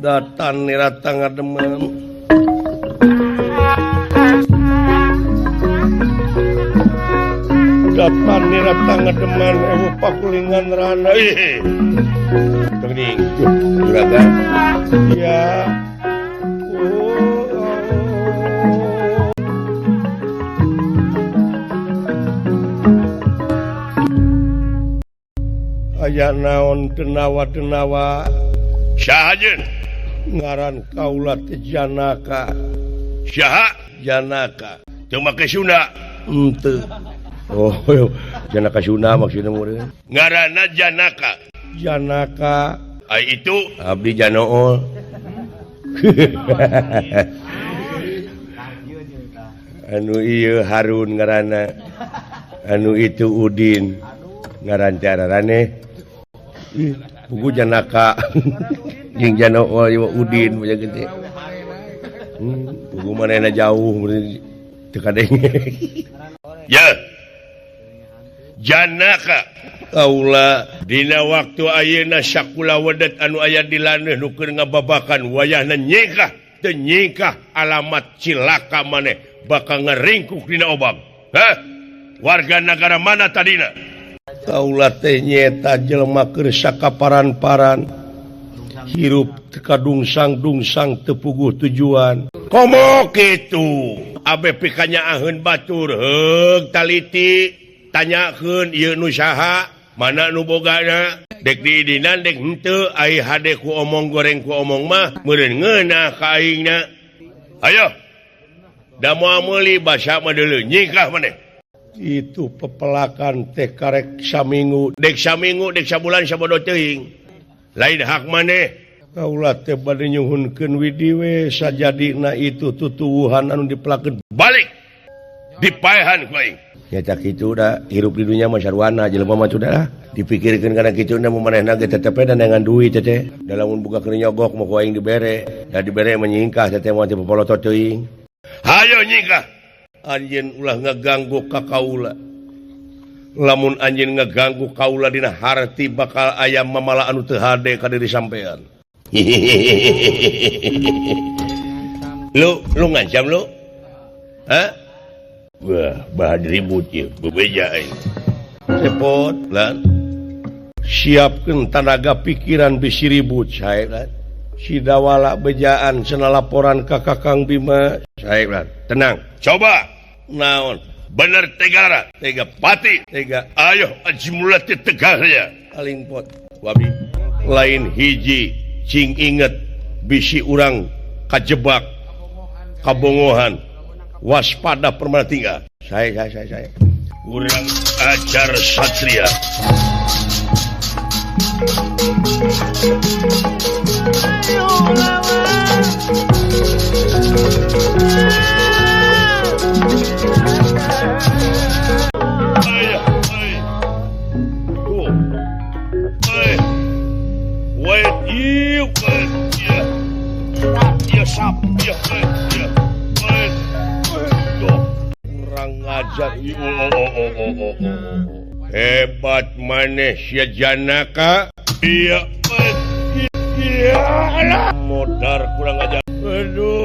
Datan nirata ngademen. Datan nirata ngademen ewu pakulingan rana. Tengning, juragan. Ya. Aya naon tenawa-tenawa Syahajen ngaran kaula teh Janaka. Syaha Janaka teu make Sunda. henteu. Oh, Janaka Sunda maksudna murid. Ngaranna Janaka. Janaka Ai itu abdi Janool. Anu ieu Harun ngaranna. Anu itu Udin. Ngaran cararane buku Janaka jeung Janool ieu Udin punya gede. Buku manehna jauh teu kadenge. ya Janaka Kaula dina waktu ayeuna sakula wedet anu aya di laneuh nu keur ngababakan wayahna nyekah teu nyekah alamat cilaka maneh bakal ngaringkuk dina obang. Warga negara mana tadina? kaula teh nyeta jelema keur sakaparan-paran hirup kadungsang-dungsang teu puguh tujuan. Komo kitu abe pikanyaaheun batur heug taliti tanyakeun ieu nu saha mana nu bogana dek diidinan dek henteu ai hade ku omong goreng ku omong mah meureun ngeunah ka aingna. Ayo da moal meuli basa mah deuleu nyikah maneh. Itu pepelakan teh karek saminggu Dek saminggu dek sabulan sabodo teuing lain hak maneh. kaula teh bade nyuhunkeun widi we sajadina itu tutuwuhan anu dipelakeun Balik dipaehan ku aing. nyata kitu da hirup di dunya mah sarwana jelema mah da dipikirkeun kana kitu na manehna ge tetep dan dengan duit teh da lamun buka keur nyogok mah ku aing dibere da dibere menyingkah teh mah teh popolotot teuing. Hayo nyikah. Anjeun ulah ngaganggu ka kaula. Lamun anjeun ngaganggu kaula dina harti bakal aya mamala anu teu hade ka diri sampean. Lu ngancam lu? Hah? Wah, bahan ribut ya, bebeja aing. Cepot lan siapkeun tanaga pikiran bisi ribut sae lan. Si dawala bejaan cenah laporan ka Kakang Bima sae lan. Tenang, coba. Naon? Bener tegara, tega pati, Tega ayo ajmulat tegara. aling pot wabi lain hiji cing inget bisi urang kajebak kabongohan waspada permatinga saya Urang ajar satria. kurang ngajar Hebat maneh sia Janaka. Iya. modar kurang ngajar. Aduh.